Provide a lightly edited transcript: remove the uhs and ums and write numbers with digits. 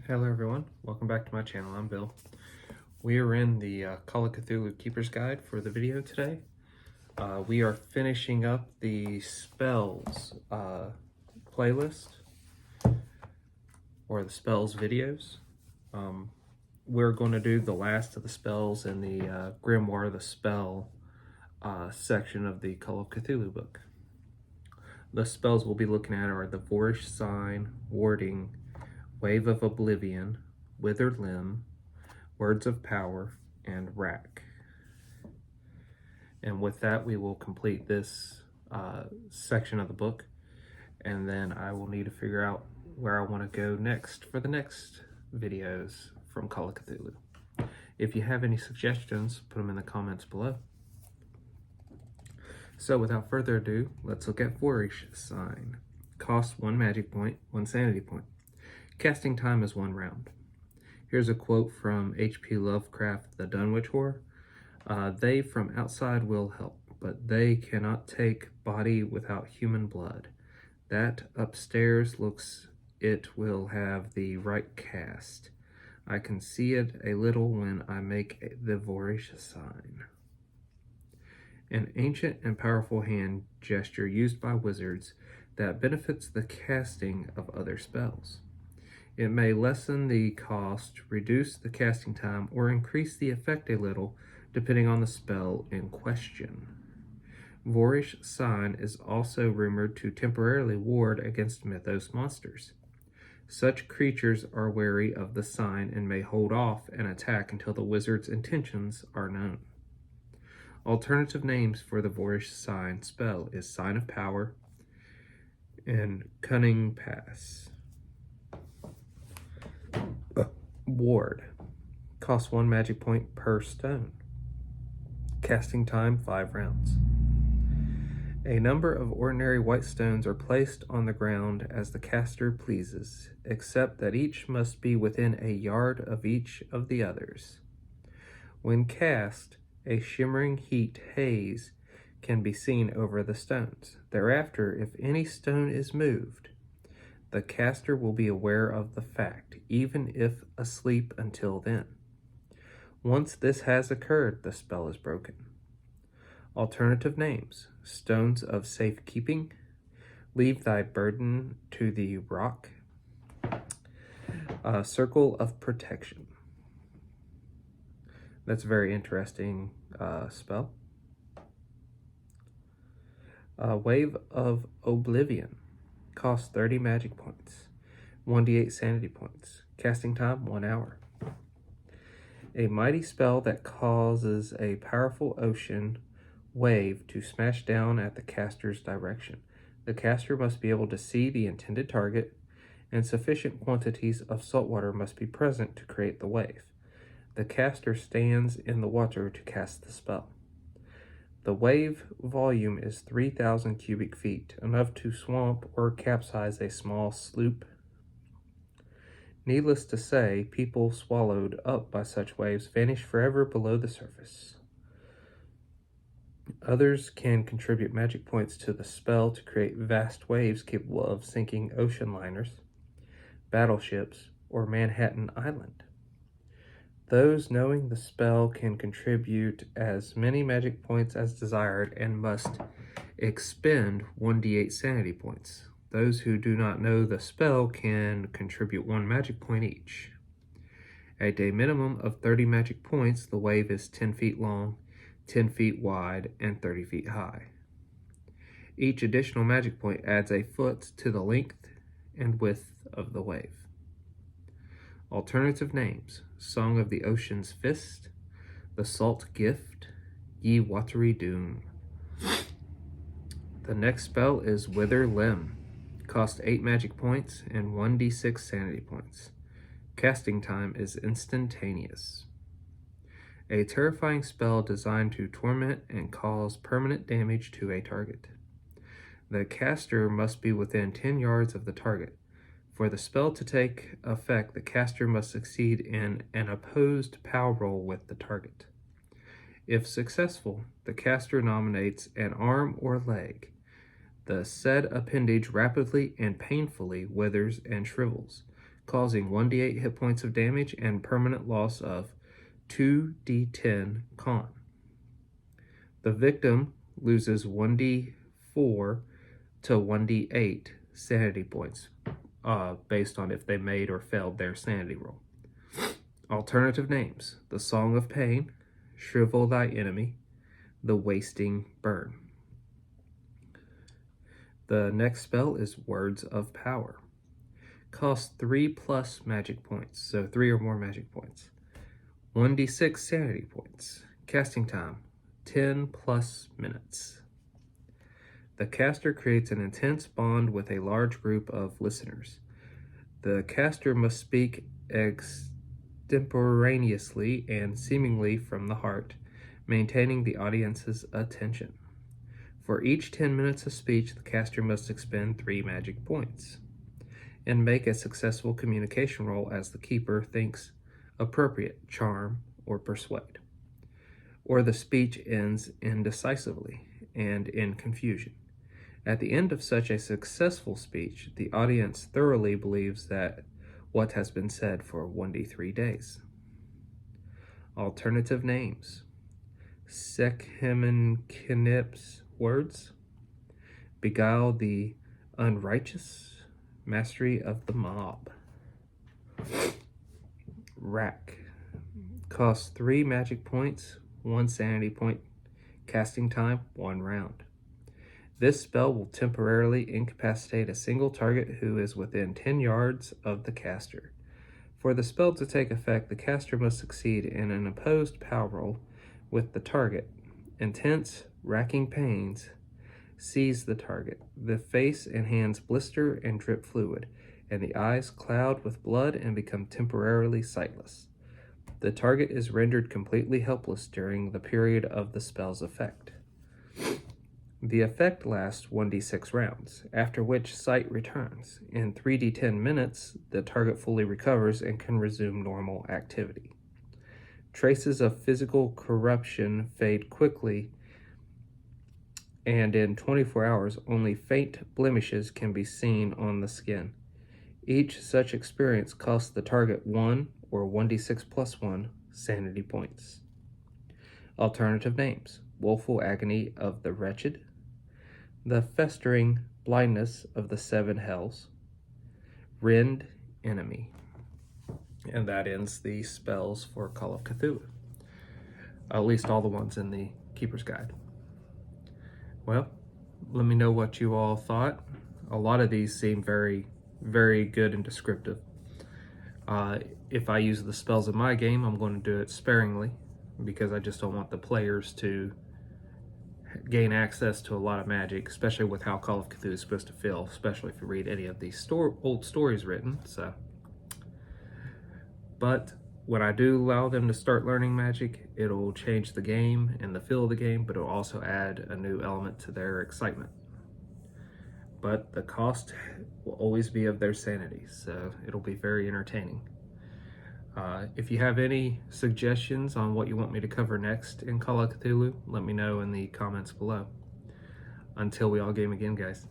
Hello everyone, welcome back to my channel. I'm Bill. We are in the Call of Cthulhu Keeper's Guide for the video today. We are finishing up the spells playlist, or the spells videos. We're going to do the last of the spells in the grimoire, the spell section of the Call of Cthulhu book. The spells we'll be looking at are the voorish sign, warding, wave of oblivion, withered limb, words of power, and wrack. And with that, we will complete this section of the book, and then I will need to figure out where I want to go next for the next videos from Call of Cthulhu. If you have any suggestions, put them in the comments below. So without further ado, let's look at voorish sign. Cost 1 magic point, 1 sanity point. Casting time is 1 round. Here's a quote from H.P. Lovecraft, The Dunwich Horror. They from outside will help, but they cannot take body without human blood. That upstairs looks it will have the right cast. I can see it a little when I make the voorish sign. An ancient and powerful hand gesture used by wizards that benefits the casting of other spells. It may lessen the cost, reduce the casting time, or increase the effect a little, depending on the spell in question. Voorish sign is also rumored to temporarily ward against mythos monsters. Such creatures are wary of the sign and may hold off an attack until the wizard's intentions are known. Alternative names for the voorish sign spell is Sign of Power and Cunning Pass. Ward. Costs 1 magic point per stone. Casting time 5 rounds. A number of ordinary white stones are placed on the ground as the caster pleases, except that each must be within a yard of each of the others. When cast, a shimmering heat haze can be seen over the stones. Thereafter, if any stone is moved, the caster will be aware of the fact, even if asleep until then. Once this has occurred, the spell is broken. Alternative names: Stones of Safekeeping, Leave Thy Burden to the Rock, Circle of Protection. That's a very interesting spell. Wave of Oblivion. Costs 30 magic points. 1d8 sanity points. Casting time 1 hour. A mighty spell that causes a powerful ocean wave to smash down at the caster's direction. The caster must be able to see the intended target, and sufficient quantities of salt water must be present to create the wave. The caster stands in the water to cast the spell. The wave volume is 3,000 cubic feet, enough to swamp or capsize a small sloop. Needless to say, people swallowed up by such waves vanish forever below the surface. Others can contribute magic points to the spell to create vast waves capable of sinking ocean liners, battleships, or Manhattan Island. Those knowing the spell can contribute as many magic points as desired and must expend 1d8 sanity points. Those who do not know the spell can contribute 1 magic point each. At a minimum of 30 magic points, the wave is 10 feet long, 10 feet wide, and 30 feet high. Each additional magic point adds a foot to the length and width of the wave. Alternative names: Song of the Ocean's Fist, The Salt Gift, Ye Watery Doom. The next spell is Wither Limb. Cost 8 magic points and 1d6 sanity points. Casting time is instantaneous. A terrifying spell designed to torment and cause permanent damage to a target. The caster must be within 10 yards of the target. For the spell to take effect, the caster must succeed in an opposed power roll with the target. If successful, the caster nominates an arm or leg. The said appendage rapidly and painfully withers and shrivels, causing 1d8 hit points of damage and permanent loss of 2d10 con. The victim loses 1d4 to 1d8 sanity points, based on if they made or failed their sanity roll. Alternative names: the Song of Pain, Shrivel Thy Enemy, the Wasting Burn. The next spell is Words of Power. Costs 3+ magic points, so 3 or more magic points. 1d6 sanity points. Casting time, 10+ minutes. The caster creates an intense bond with a large group of listeners. The caster must speak extemporaneously and seemingly from the heart, maintaining the audience's attention. For each 10 minutes of speech, the caster must expend 3 magic points and make a successful communication roll as the keeper thinks appropriate, charm, or persuade, or the speech ends indecisively and in confusion. At the end of such a successful speech, the audience thoroughly believes that what has been said for 1d3 days. Alternative names: Sekhemenknip's Words, Beguile the Unrighteous, Mastery of the Mob. Wrack. Costs 3 magic points, 1 sanity point. Casting time, 1 round. This spell will temporarily incapacitate a single target who is within 10 yards of the caster. For the spell to take effect, the caster must succeed in an opposed power roll with the target. Intense, racking pains seize the target. The face and hands blister and drip fluid, and the eyes cloud with blood and become temporarily sightless. The target is rendered completely helpless during the period of the spell's effect. The effect lasts 1d6 rounds, after which sight returns. In 3d10 minutes, the target fully recovers and can resume normal activity. Traces of physical corruption fade quickly, and in 24 hours, only faint blemishes can be seen on the skin. Each such experience costs the target 1 or 1d6+1 sanity points. Alternative names: Woeful Agony of the Wretched, The Festering Blindness of the Seven Hells, Rend Enemy. And that ends the spells for Call of Cthulhu. At least all the ones in the Keeper's Guide. Well, let me know what you all thought. A lot of these seem very, very good and descriptive. If I use the spells in my game, I'm going to do it sparingly because I just don't want the players to gain access to a lot of magic, especially with how Call of Cthulhu is supposed to feel, especially if you read any of these old stories written. But when I do allow them to start learning magic, it'll change the game and the feel of the game, but it'll also add a new element to their excitement. But the cost will always be of their sanity, so it'll be very entertaining. If you have any suggestions on what you want me to cover next in Call of Cthulhu, let me know in the comments below. Until we all game again, guys.